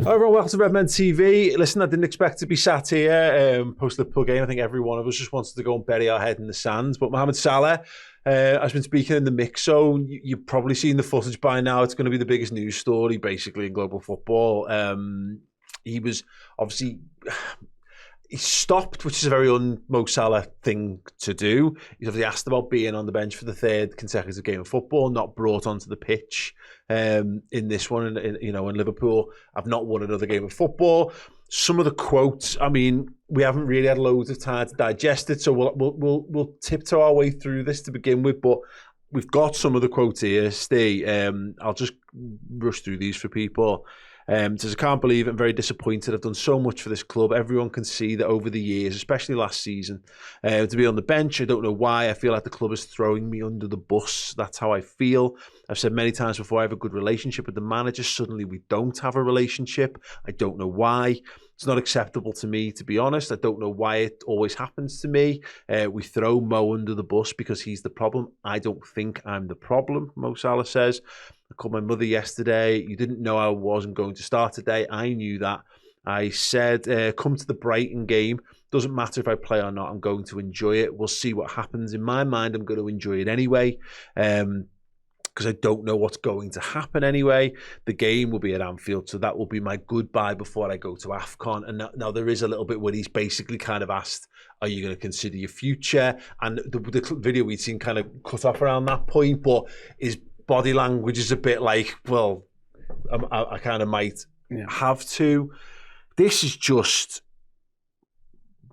Hi everyone, welcome to Redmen TV. Listen, I didn't expect to be sat here post-Liverpool game. I think every one of us just wanted to go and bury our head in the sand. But Mohamed Salah has been speaking in the mix zone. You've probably seen the footage by now. It's going to be the biggest news story, basically, in global football. He was obviously... He stopped, which is a very un-Mo Salah thing to do. He's obviously asked about being on the bench for the third consecutive game of football, not brought onto the pitch in this one. In Liverpool, I've not won another game of football. Some of the quotes, I mean, we haven't really had loads of time to digest it, so we'll tiptoe our way through this to begin with. But we've got some of the quotes here, Steve. I'll just rush through these for people. Says, I can't believe it. I'm very disappointed. I've done so much for this club. Everyone can see that over the years, especially last season, to be on the bench, I don't know why. I feel like the club is throwing me under the bus. That's how I feel. I've said many times before, I have a good relationship with the manager. Suddenly we don't have a relationship. I don't know why. It's not acceptable to me, to be honest. I don't know why it always happens to me. We throw Mo under the bus because he's the problem. I don't think I'm the problem, Mo Salah says. I called my mother yesterday. You didn't know I wasn't going to start today. I knew that. I said, come to the Brighton game. Doesn't matter if I play or not. I'm going to enjoy it. We'll see what happens. In my mind, I'm going to enjoy it anyway. Because I don't know what's going to happen anyway. The game will be at Anfield, so that will be my goodbye before I go to AFCON. And now there is a little bit where he's basically kind of asked, are you going to consider your future? And the video we'd seen kind of cut off around that point, but his body language is a bit like, well, I kind of might have to. This is just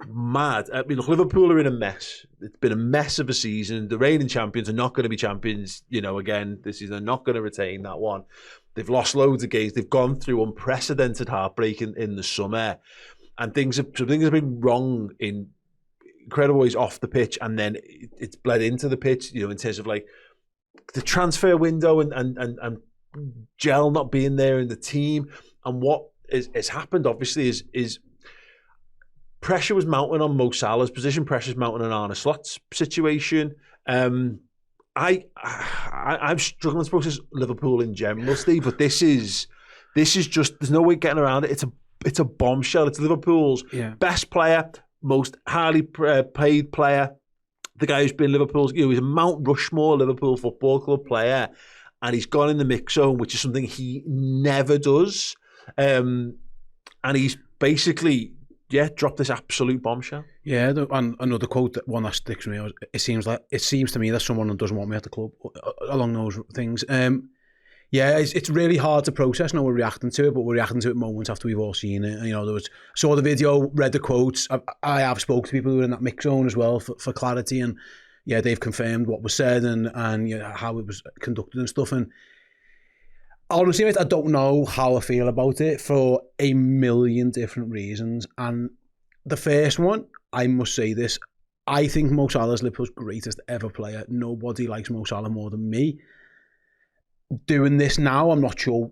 mad. I mean, look, Liverpool are in a mess. It's been a mess of a season. The reigning champions are not going to be champions, again, this season. They're not going to retain that one. They've lost loads of games. They've gone through unprecedented heartbreak in the summer. And things have been wrong in incredible ways off the pitch, and then it's bled into the pitch, in terms of like the transfer window and Gel not being there in the team. And what has happened, obviously, is pressure was mounting on Mo Salah's position. Pressure's mounting on Arne Slot's situation. I'm struggling to process Liverpool in general, Steve, but this is just, there's no way getting around it. It's a bombshell. It's Liverpool's best player, most highly paid player. The guy who's been Liverpool's, he's a Mount Rushmore Liverpool Football Club player, and he's gone in the mix zone, which is something he never does. And he's basically dropped this absolute bombshell. Yeah, and another quote, one that sticks with me, it seems to me that someone doesn't want me at the club, along those things. It's really hard to process. Now we're reacting to it, but we're reacting to it moments after we've all seen it. Saw the video, read the quotes. I have spoke to people who are in that mix zone as well for clarity, and they've confirmed what was said and how it was conducted and stuff. And honestly, mate, I don't know how I feel about it for a million different reasons. And the first one, I must say this, I think Mo Salah is Liverpool's greatest ever player. Nobody likes Mo Salah more than me. Doing this now, I'm not sure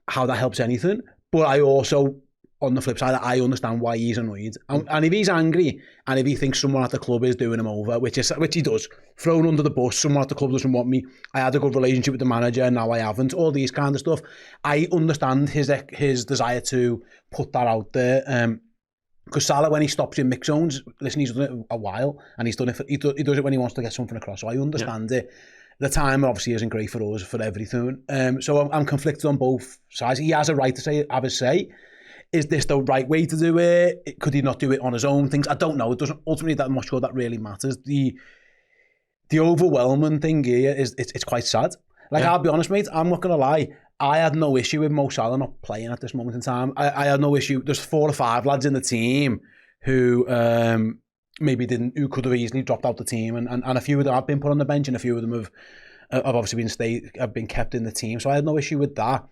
how that helps anything. But I also, on the flip side, I understand why he's annoyed. And if he's angry, and if he thinks someone at the club is doing him over, which he does, thrown under the bus, someone at the club doesn't want me, I had a good relationship with the manager, now I haven't, all these kind of stuff, I understand his desire to put that out there. Because Salah, when he stops in mix zones, listen, he's done it a while, and he does it when he wants to get something across, so I understand it. The time obviously isn't great for us, for everything. So I'm conflicted on both sides. He has a right to have his say. Is this the right way to do it? Could he not do it on his own? Things I don't know. It doesn't ultimately. I'm not sure that really matters. The overwhelming thing here is it's quite sad. I'll be honest, mate. I'm not gonna lie. I had no issue with Mo Salah not playing at this moment in time. I had no issue. There's 4 or 5 lads in the team who who could have easily dropped out the team, and a few of them have been put on the bench, and a few of them have obviously been kept in the team. So I had no issue with that.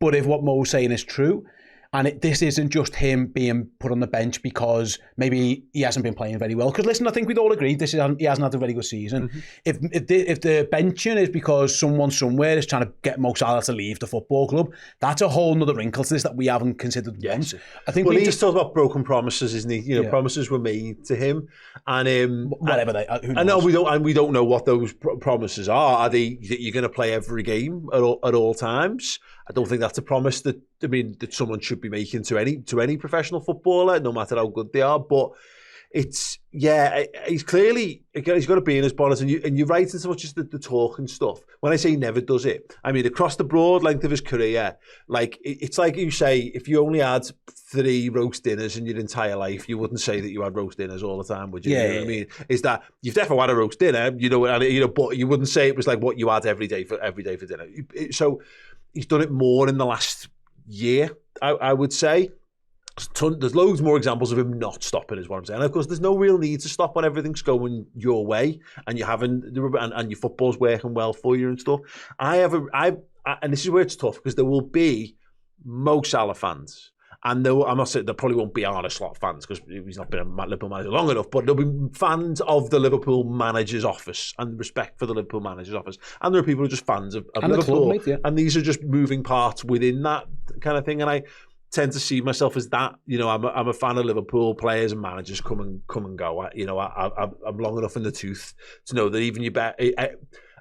But if what Mo's saying is true, and this isn't just him being put on the bench because maybe he hasn't been playing very well. Because listen, I think we'd all agree he hasn't had a very good season. Mm-hmm. If the benching is because someone somewhere is trying to get Mo Salah to leave the football club, that's a whole nother wrinkle to this that we haven't considered once. I think he just talked about broken promises, isn't he? Promises were made to him, and whatever they. Who knows? I know we don't know what those promises are. Are they that you're going to play every game at all times? I don't think that's a promise that someone should be making to any professional footballer, no matter how good they are. But he's clearly he's got to be in his bonnet, and you're right in so much as the talk and stuff. When I say he never does it, I mean across the broad length of his career, like it's like you say, if you only had 3 roast dinners in your entire life, you wouldn't say that you had roast dinners all the time, would you? Yeah, you know what I mean? Is that you've definitely had a roast dinner, but you wouldn't say it was like what you had every day for dinner. So he's done it more in the last year, I would say. There's loads more examples of him not stopping, is what I'm saying. And of course, there's no real need to stop when everything's going your way and and your football's working well for you and stuff. And this is where it's tough, because there will be Mo Salah fans, and I'm not saying there probably won't be Arne Slot fans because he's not been a Liverpool manager long enough, but there'll be fans of the Liverpool manager's office and respect for the Liverpool manager's office. And there are people who are just fans of Liverpool, club, mate, and these are just moving parts within that kind of thing. And I tend to see myself as that. I'm a fan of Liverpool players and managers come and go. I'm long enough in the tooth to know that even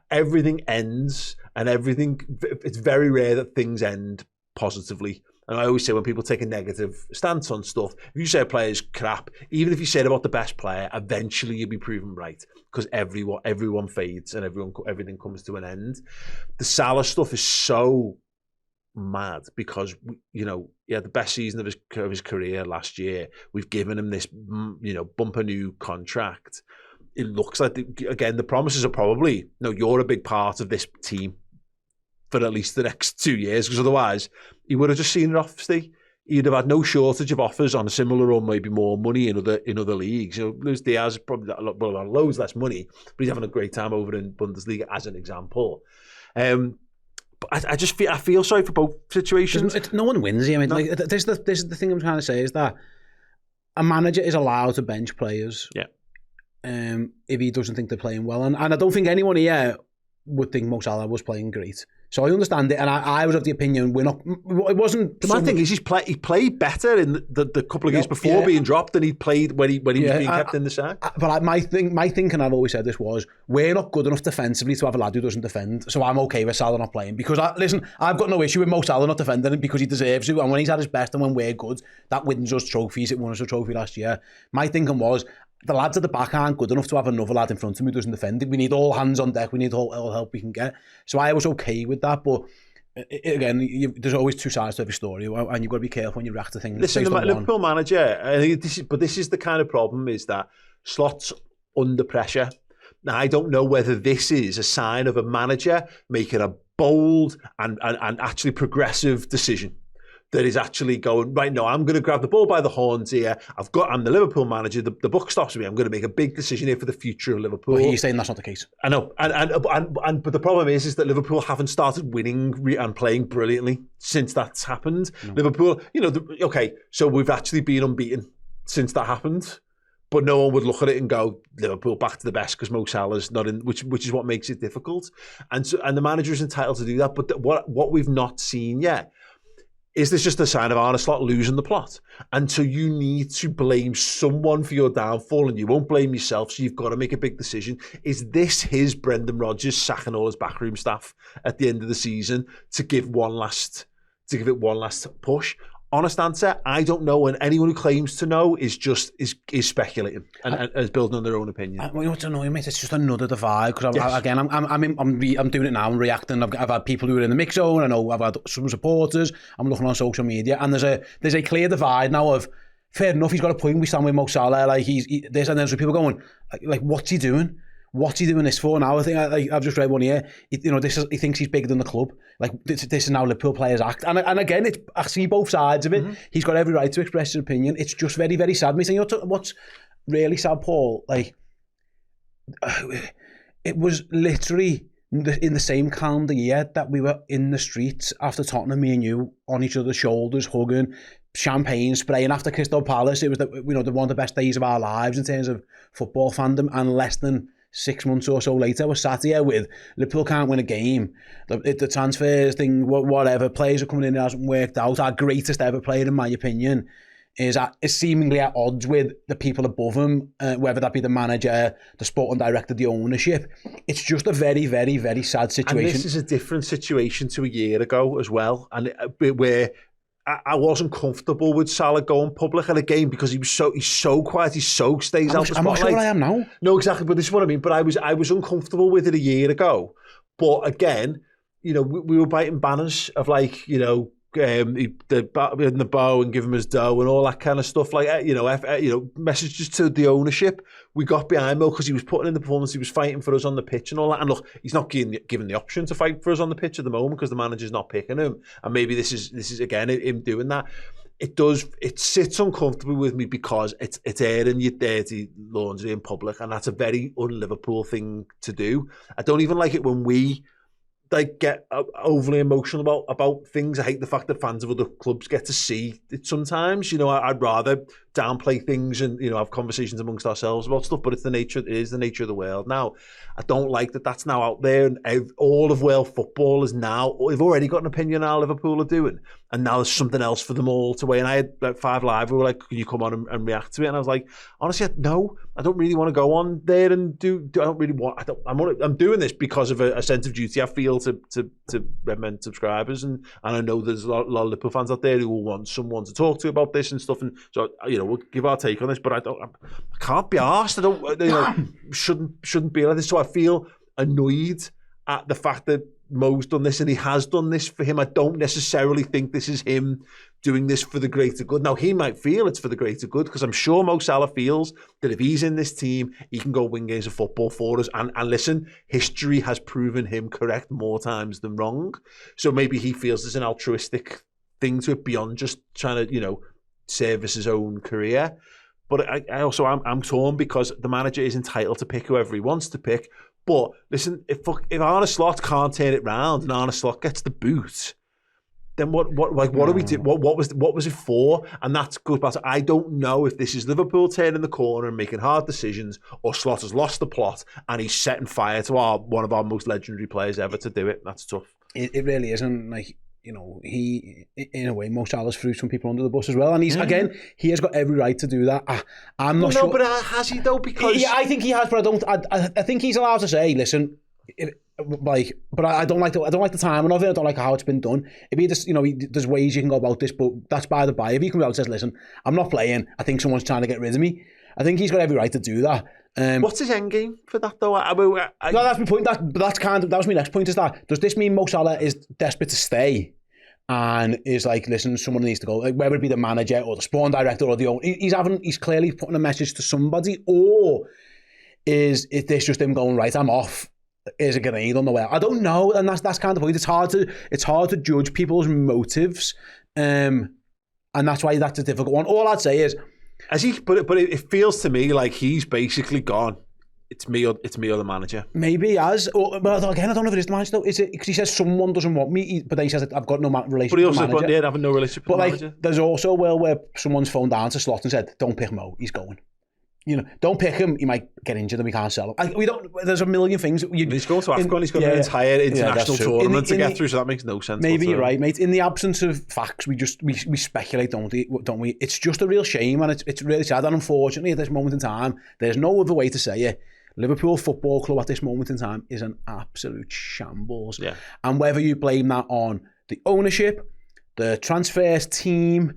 everything ends, and it's very rare that things end positively. And I always say, when people take a negative stance on stuff, if you say a player's crap, even if you say it about the best player, eventually you'll be proven right, because everyone fades and everything comes to an end. The Salah stuff is so mad because he had the best season of his career last year. We've given him this bumper new contract. It looks like the promises are probably, you're a big part of this team for at least the next 2 years, because otherwise he would have just seen it off, Steve. He'd have had no shortage of offers on a similar or maybe more money in other leagues. Luis Diaz probably loads less money, but he's having a great time over in Bundesliga, as an example. But I just feel sorry for both situations. No one wins here. I mean, this is the thing I'm trying to say, is that a manager is allowed to bench players. Yeah. If he doesn't think they're playing well, and I don't think anyone here would think Mo Salah was playing great. So I understand it, and I was of the opinion it wasn't. The thing is, he played better in the couple of years before being dropped than he played when he was being kept in the side. But my thinking, I've always said this, was we're not good enough defensively to have a lad who doesn't defend. So I'm okay with Salah not playing, because I've got no issue with Mo Salah not defending, because he deserves to. And when he's at his best and when we're good, that wins us trophies. It won us a trophy last year. My thinking was, the lads at the back aren't good enough to have another lad in front of him who doesn't defend it. We need all hands on deck. We need all help we can get. So I was okay with that. But again, there's always two sides to every story, and you've got to be careful when you react to things. Listen, the Liverpool manager, I think this is the kind of problem, is that Slot's under pressure. Now, I don't know whether this is a sign of a manager making a bold and actually progressive decision that is actually going, right, no, I'm going to grab the ball by the horns here. I'm the Liverpool manager. The buck stops with me. I'm going to make a big decision here for the future of Liverpool. Well, you're saying that's not the case. I know. But the problem is that Liverpool haven't started winning and playing brilliantly since that's happened. No. Liverpool, okay, so we've actually been unbeaten since that happened. But no one would look at it and go, Liverpool back to the best because Mo Salah's not in, which is what makes it difficult. And the manager is entitled to do that. But what we've not seen yet is this just a sign of Arne Slot losing the plot? And so you need to blame someone for your downfall, and you won't blame yourself, so you've got to make a big decision. Is this his Brendan Rodgers sacking all his backroom staff at the end of the season to give it one last push? Honest answer, I don't know, and anyone who claims to know is speculating and is building on their own opinion. What's annoying, mate? It's just another divide, because I'm doing it now. I'm reacting. I've had people who are in the mix zone. I know I've had some supporters. I'm looking on social media, and there's a clear divide now of, fair enough, he's got a point. We stand with Mo Salah, like this, and then some people going like, what's he doing? What's he doing this for now? I think I've just read one here. He thinks he's bigger than the club. Like this is now Liverpool players act. And again, I see both sides of it. Mm-hmm. He's got every right to express his opinion. It's just very, very sad. What's really sad, Paul? Like, it was literally in the same calendar year that we were in the streets after Tottenham, me and you, on each other's shoulders, hugging, champagne spraying after Crystal Palace. It was one of the best days of our lives in terms of football fandom, and less than 6 months or so later, we're sat here with Liverpool can't win a game. The transfers thing, whatever, players are coming in, it hasn't worked out. Our greatest ever player, in my opinion, is seemingly at odds with the people above him, whether that be the manager, the sporting director, the ownership. It's just a very, very, very sad situation. And this is a different situation to a year ago as well, and where I wasn't comfortable with Salah going public at a game because he's so quiet, he so stays out the spotlight. I'm not sure I am now. No, exactly, but this is what I mean. But I was uncomfortable with it a year ago. But again, you know, we were biting banners of like, you know, the bow and give him his dough and all that kind of stuff, like messages to the ownership. We got behind Mo because he was putting in the performance, he was fighting for us on the pitch and all that. And look, he's not given the option to fight for us on the pitch at the moment because the manager's not picking him. And maybe this is again him doing that. It sits uncomfortably with me because it's airing your dirty laundry in public, and that's a very un-Liverpool thing to do. I don't even like it when we like get overly emotional about things. I hate the fact that fans of other clubs get to see it sometimes. You know, I'd rather downplay things and, you know, have conversations amongst ourselves about stuff, but it is the nature of the world. Now, I don't like that that's now out there, and all of world football is now, they've already got an opinion on how Liverpool are doing, and now there's something else for them all to weigh. And I had like 5 Live who were like, can you come on and react to it? And I was like, honestly, no, I don't really want to go on there and I'm doing this because of a sense of duty I feel to Redmen subscribers, and I know there's a lot of Liverpool fans out there who will want someone to talk to about this and stuff, and so, you know, we'll give our take on this, but I can't be arsed. Shouldn't be like this. So I feel annoyed at the fact that Mo's done this, and he has done this for him. I don't necessarily think this is him doing this for the greater good. Now, he might feel it's for the greater good, because I'm sure Mo Salah feels that if he's in this team, he can go win games of football for us. And listen, history has proven him correct more times than wrong. So maybe he feels there's an altruistic thing to it beyond just trying to, you know, service his own career. But I'm torn, because the manager is entitled to pick whoever he wants to pick. But listen, if Arne Slot can't turn it round and Arne Slot gets the boot, then what do we do? What was it for? And that goes back to, I don't know if this is Liverpool turning the corner and making hard decisions, or Slot has lost the plot and he's setting fire to one of our most legendary players ever to do it. That's tough. It really isn't. Like, you know, he, in a way, Mo Salah's threw some people under the bus as well, and he has got every right to do that. I'm not sure. No, but has he though? Because I think he has, but I think he's allowed to say, listen, but I don't like the timing of it. I don't like how it's been done. If he just, you know, there's ways you can go about this, but that's by the by. If he comes out and says, listen, I'm not playing, I think someone's trying to get rid of me, I think he's got every right to do that. What's his end game for that though? No, that's my point. That was my next point. Is that, does this mean Mo Salah is desperate to stay and is like, listen, someone needs to go, like, whether it be the manager or the sporting director or the owner? He's clearly putting a message to somebody, or is this just him going, right, I'm off? Is a grenade on the way? I don't know, and that's kind of the point. It's hard to judge people's motives, and that's why that's a difficult one. All I'd say is, but it feels to me like he's basically gone, it's me or the manager. Maybe he has, but again, I don't know if it is the manager though. Is it because he says someone doesn't want me, but then he says I've got no relationship with the manager. But he also having no relationship with the manager. Like, there's also a world where someone's phoned down to Slot and said, don't pick Mo, he's going. You know, don't pick him, he might get injured and we can't sell him. There's a million things. He's going to AFCON, he's got an entire international tournament to get through, so that makes no sense. Maybe you're right, mate. In the absence of facts, we speculate, don't we? It's just a real shame, and it's really sad. And unfortunately, at this moment in time, there's no other way to say it. Liverpool Football Club at this moment in time is an absolute shambles. Yeah. And whether you blame that on the ownership, the transfers team,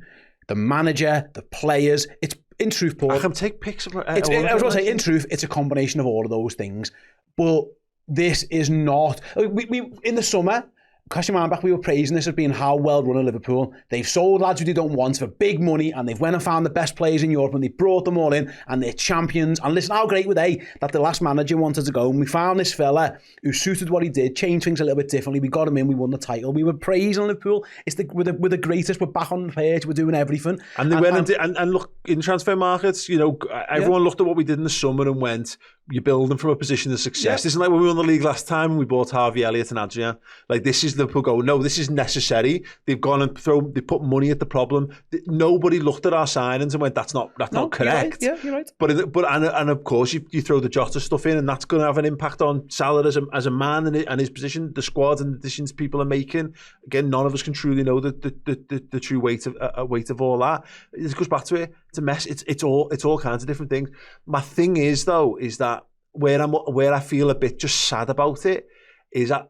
the manager, the players, it's, in truth, Paul, I can take pics of I was going to say, in truth, it's a combination of all of those things. But this is not. We in the summer, cast your mind back, we were praising this as being how well run a Liverpool. They've sold lads who they don't want for big money, and they've went and found the best players in Europe, and they brought them all in, and they're champions. And listen, how great were they that the last manager wanted to go, and we found this fella who suited what he did, changed things a little bit differently. We got him in, we won the title. We were praising Liverpool. We're the greatest. We're back on the page. We're doing everything. And they went and look in transfer markets. You know, everyone looked at what we did in the summer and went, you're building from a position of success. This isn't like when we won the league last time and we bought Harvey Elliott and Adrian. Like, this is Liverpool going, no, this is necessary. They've gone and they put money at the problem. Nobody looked at our signings and went, that's not correct. You're right. Yeah, you're right. But of course you throw the Jota stuff in, and that's going to have an impact on Salah as a man and his position, the squad and the decisions people are making. Again, none of us can truly know the true weight of all that. It goes back to it. It's a mess. It's all kinds of different things. My thing is though, is that where I feel a bit just sad about it is that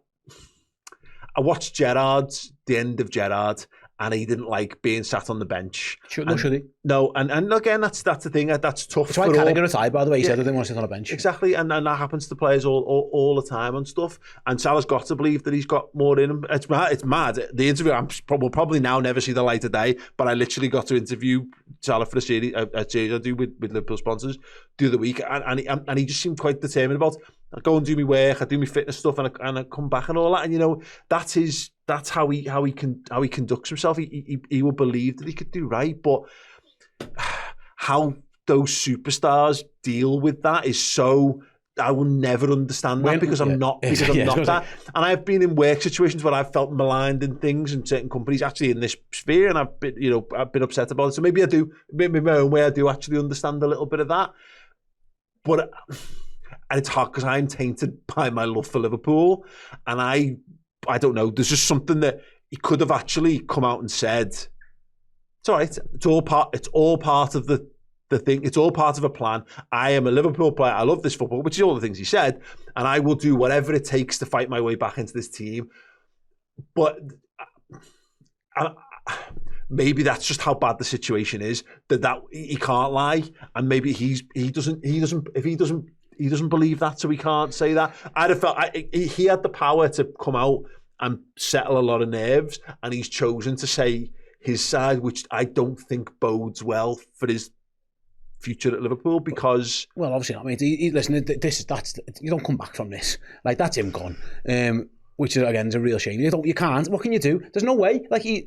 I watched the end of Gerrard, and he didn't like being sat on the bench. Should he? No, and again, that's the thing. That's tough. It's why Carragher retired, by the way. He said I didn't want to sit on a bench. Exactly, and that happens to players all the time and stuff. And Salah's got to believe that he's got more in him. It's mad. The interview, will probably now never see the light of day, but I literally got to interview Salah for a series I do with Liverpool sponsors the other week, and he just seemed quite determined about, I go and do my work, I do my fitness stuff, and I come back and all that. And that's how he conducts himself. He will believe that he could do right, but how those superstars deal with that is so, I will never understand that because I'm not that. And I've been in work situations where I've felt maligned in things in certain companies, actually in this sphere, and I've been upset about it. So maybe my own way, I do actually understand a little bit of that. But and it's hard because I'm tainted by my love for Liverpool, and I don't know. There's just something that he could have actually come out and said, it's all right. It's all part of the thing. It's all part of a plan. I am a Liverpool player. I love this football, which is all the things he said, and I will do whatever it takes to fight my way back into this team. But maybe that's just how bad the situation is. That he can't lie, and maybe he doesn't believe that, so he can't say that. I'd have felt he had the power to come out and settle a lot of nerves, and he's chosen to say his side, which I don't think bodes well for his future at Liverpool, because obviously not. I mean, listen, that's you don't come back from this. Like, that's him gone. Which is, again, is a real shame. You can't. What can you do? There's no way. Like, he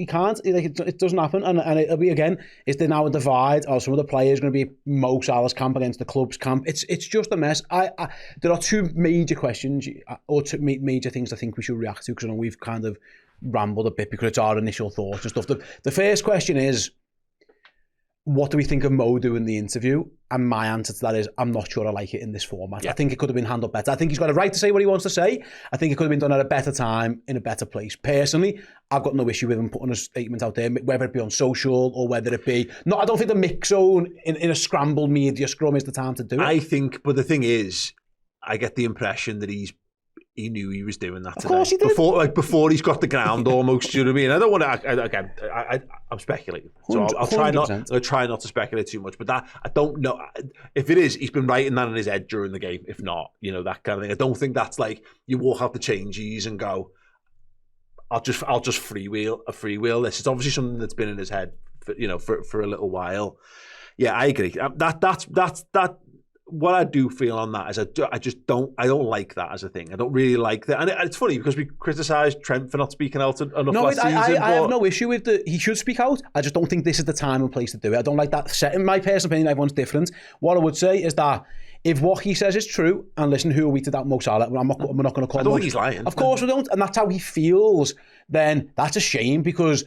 can't. Like, it doesn't happen. And it'll be, again, is there now a divide? Or some of the players going to be Mo Salah's camp against the club's camp? It's just a mess. There are two major questions, or two major things I think we should react to, because I know we've kind of rambled a bit because it's our initial thoughts and stuff. The first question is, what do we think of Mo doing the interview? And my answer to that is, I'm not sure I like it in this format. I think it could have been handled better. I think he's got a right to say what he wants to say. I think it could have been done at a better time, in a better place. Personally, I've got no issue with him putting a statement out there, whether it be on social or whether it be... No, I don't think the mix zone in a scrambled media scrum is the time to do it. I think, but the thing is, I get the impression that he knew he was doing that today. Of course he did. Before he's got the ground almost, you know what I mean? I don't want to, I'm speculating. So I'll try not to speculate too much, but that, I don't know. If it is, he's been writing that in his head during the game. If not, that kind of thing. I don't think that's like, you walk out the changes and go, I'll just freewheel this. It's obviously something that's been in his head for a little while. Yeah, I agree. That's what I do feel on that is I don't like that as a thing. I don't really like that. And it's funny because we criticised Trent for not speaking out enough last season. I have no issue with he should speak out. I just don't think this is the time and place to do it. I don't like that. In my personal opinion, everyone's different. What I would say is that if what he says is true, and listen, who are we to doubt Mo Salah? We're not going to call him. I don't think he's lying. Of course we don't. And that's how he feels. Then that's a shame, because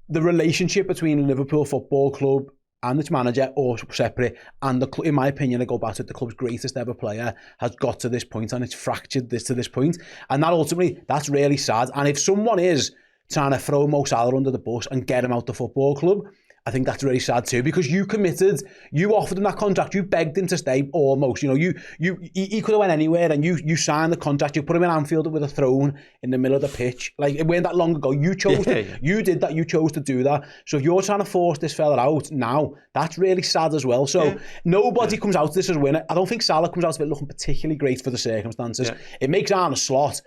the relationship between Liverpool Football Club and its manager, or separate, and in my opinion, I go back to it, the club's greatest ever player has got to this point, and it's fractured to this point, and that ultimately, that's really sad. And if someone is trying to throw Mo Salah under the bus and get him out the football club, I think that's really sad too, because you offered him that contract, you begged him to stay almost. He could have went anywhere, and you signed the contract, you put him in Anfield with a throne in the middle of the pitch. Like, it weren't that long ago. You chose you did that, you chose to do that. So if you're trying to force this fella out now, that's really sad as well. So nobody comes out of this as a winner. I don't think Salah comes out of it looking particularly great for the circumstances. Yeah. It makes Arne Slot,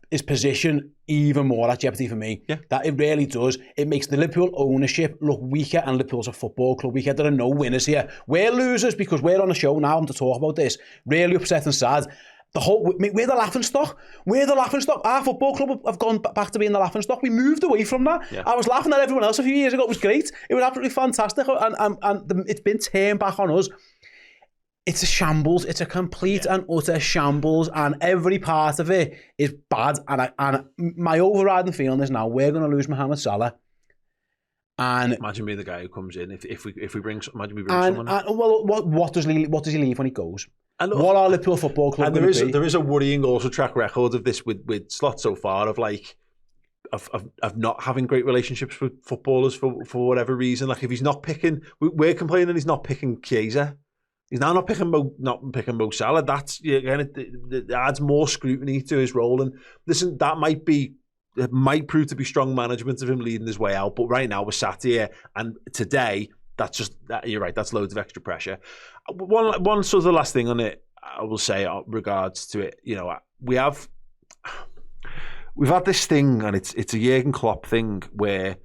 his position, even more at jeopardy for me. Yeah. That it really does. It makes the Liverpool ownership look weaker, and Liverpool's a football club weaker. There are no winners here. We're losers because we're on a show now to talk about this. Really upset and sad. We're the laughing stock. We're the laughing stock. Our football club have gone back to being the laughing stock. We moved away from that. Yeah. I was laughing at everyone else a few years ago. It was great. It was absolutely fantastic, and it's been turned back on us. it's a shambles. It's a complete and utter shambles, and every part of it is bad. And my overriding feeling is now we're going to lose Mohamed Salah. And imagine being the guy who comes in if we bring someone. Well, what does he leave when he goes? And what are Liverpool Football Club? And there is a worrying also track record of this with Slot so far of like of not having great relationships with footballers for whatever reason. Like if he's not picking, we're complaining he's not picking Chiesa. He's now not picking Mo Salah. That's again it adds more scrutiny to his role. And listen, that might prove to be strong management of him leading his way out. But right now we're sat here, and today you're right. That's loads of extra pressure. One sort of last thing on it, I will say, regards to it. You know, we've had this thing, and it's a Jurgen Klopp thing where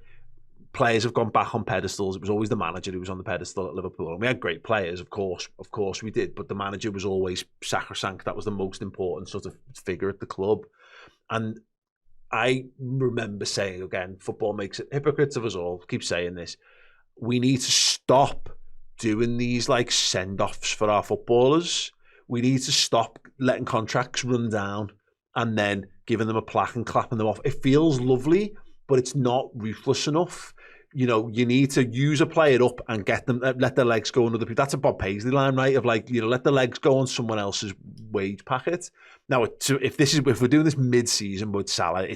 players have gone back on pedestals. It was always the manager who was on the pedestal at Liverpool. And we had great players, of course we did, but the manager was always sacrosanct. That was the most important sort of figure at the club. And I remember saying, again, football makes it hypocrites of us all. Keep saying this. We need to stop doing these like send-offs for our footballers. We need to stop letting contracts run down and then giving them a plaque and clapping them off. It feels lovely, but it's not ruthless enough. You know, you need to use a player up and get them, let their legs go on other people. That's a Bob Paisley line, right? Of like, you know, let the legs go on someone else's wage packet. Now, if we're doing this mid-season with Salah,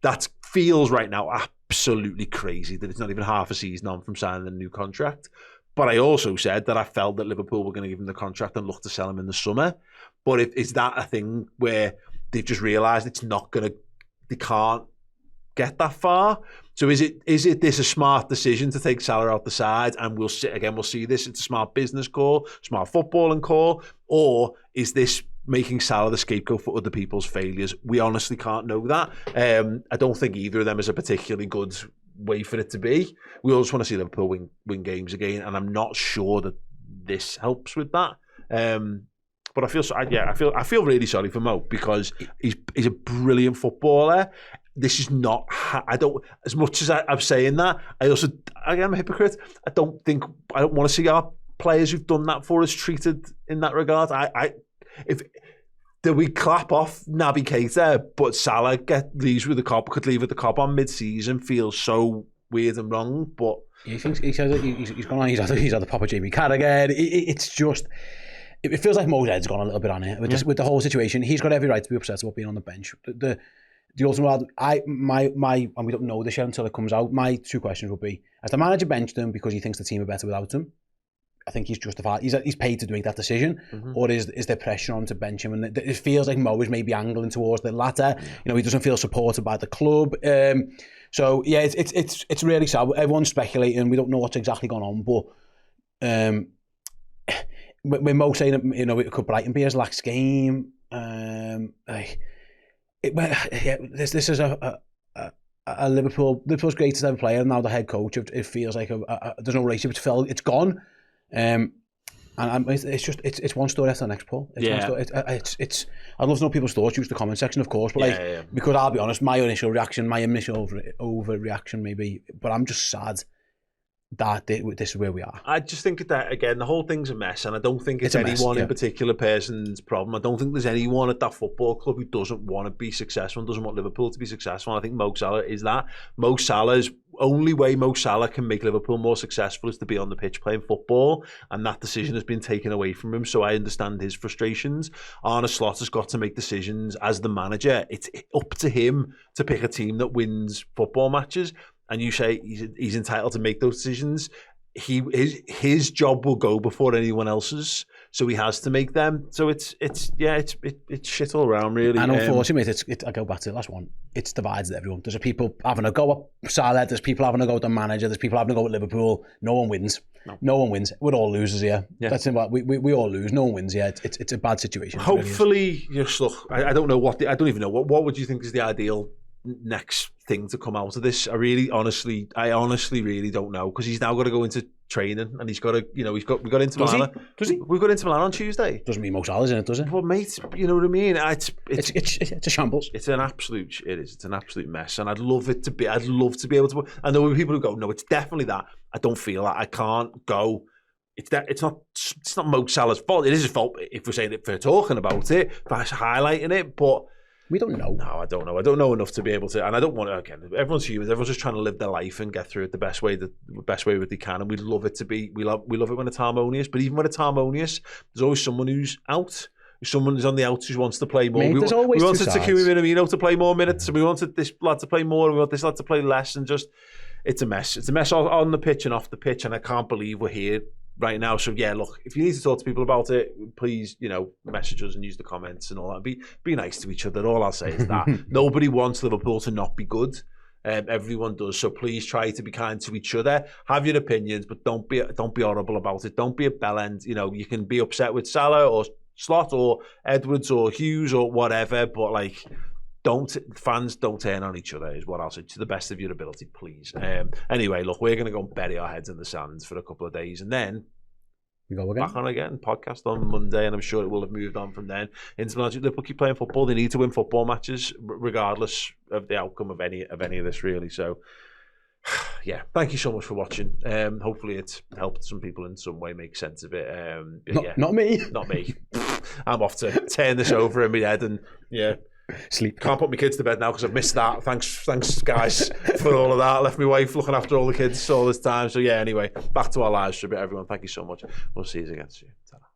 that feels right now absolutely crazy that it's not even half a season on from signing a new contract. But I also said that I felt that Liverpool were going to give him the contract and look to sell him in the summer. But is that a thing where they've just realised they can't get that far? So is it this a smart decision to take Salah out the side, and we'll see this, it's a smart business call, smart footballing call, or is this making Salah the scapegoat for other people's failures? We honestly can't know that. I don't think either of them is a particularly good way for it to be. We all just want to see Liverpool win games again, and I'm not sure that this helps with that. But I feel really sorry for Mo, because he's a brilliant footballer. This is not. As much as I'm saying that, I am a hypocrite. I don't want to see our players who've done that for us treated in that regard. We clap off Naby Keita, but Salah leaves with the cop, could leave with the cop on mid-season, feels so weird and wrong. But he thinks he's had the Papa Jamie Carragher. It's just. It feels like Mo's head's gone a little bit on it with the whole situation. He's got every right to be upset about being on the bench. The ultimate, and we don't know this yet until it comes out. My two questions would be: has the manager benched him because he thinks the team are better without him? I think he's justified. He's paid to make that decision, or is there pressure on to bench him? And it feels like Mo is maybe angling towards the latter. You know, he doesn't feel supported by the club. So yeah, it's really sad. Everyone's speculating. We don't know what's exactly going on, but when Mo saying, you know, it could Brighton be his last game. This is a Liverpool's greatest ever player, and now the head coach. It feels like there's no relationship. It's gone, and it's one story after the next, Paul. It's I'd love to know people's thoughts. Use the comment section, of course, but because I'll be honest, my initial overreaction maybe, but I'm just sad that this is where we are. I just think that, again, the whole thing's a mess, and I don't think it's anyone in particular person's problem. I don't think there's anyone at that football club who doesn't want to be successful and doesn't want Liverpool to be successful. I think Mo Salah is that. Only way Mo Salah can make Liverpool more successful is to be on the pitch playing football, and that decision has been taken away from him, so I understand his frustrations. Arne Slot has got to make decisions as the manager. It's up to him to pick a team that wins football matches. And you say he's entitled to make those decisions. His job will go before anyone else's, so he has to make them. So it's shit all around, really. And unfortunately, I go back to the last one. It's divided everyone. There's people having a go at Salah. There's people having a go at the manager. There's people having a go at Liverpool. No one wins. No one wins. We're all losers here. Yeah. That's what we all lose. No one wins here. It's a bad situation. Hopefully, look. I don't know I don't even know what would you think is the ideal next thing to come out of this. I honestly really don't know, because he's now got to go into training, and he's got to, we got into Milan. Does he? We got into Milan on Tuesday. Doesn't mean Mo Salah's in it, does it? Well, mate, you know what I mean. It's a shambles. It's an absolute mess, and I'd love to be able to. I know people who go, no, it's definitely that. I don't feel that. I can't go it's not Mo Salah's fault. It is his fault if we're saying it for talking about it, for highlighting it, but we don't know. No, I don't know. I don't know enough to be able to, and I don't want to. Again, everyone's human. Everyone's just trying to live their life and get through it the best way that they can. And we love it to be. We love it when it's harmonious. But even when it's harmonious, there's always someone who's out. Someone who's on the outs who wants to play more. Mate, we wanted Takumi Minamino to play more minutes, and we wanted this lad to play more, and we want this lad to play less, and just it's a mess. It's a mess on the pitch and off the pitch, and I can't believe we're here right now. So yeah, look, if you need to talk to people about it, please, message us and use the comments and all that. Be nice to each other. All I'll say is that nobody wants Liverpool to not be good. Everyone does. So please try to be kind to each other. Have your opinions, but don't be horrible about it. Don't be a bellend. You can be upset with Salah or Slot or Edwards or Hughes or whatever, but fans don't turn on each other is what I'll say, to the best of your ability, please. Anyway, look, we're going to go and bury our heads in the sand for a couple of days, and then we go again. Back on again, podcast on Monday, and I'm sure it will have moved on from then. Liverpool keep playing football. They need to win football matches, regardless of the outcome of any of this, really. So, yeah, thank you so much for watching. Hopefully it's helped some people in some way make sense of it. Not me. Not me. I'm off to turn this over in my head and sleep. Can't put my kids to bed now because I've missed that. Thanks guys for all of that. Left my wife looking after all the kids all this time. So yeah, anyway, back to our lives for a bit, everyone. Thank you so much. We'll see you again soon. Ta-ra.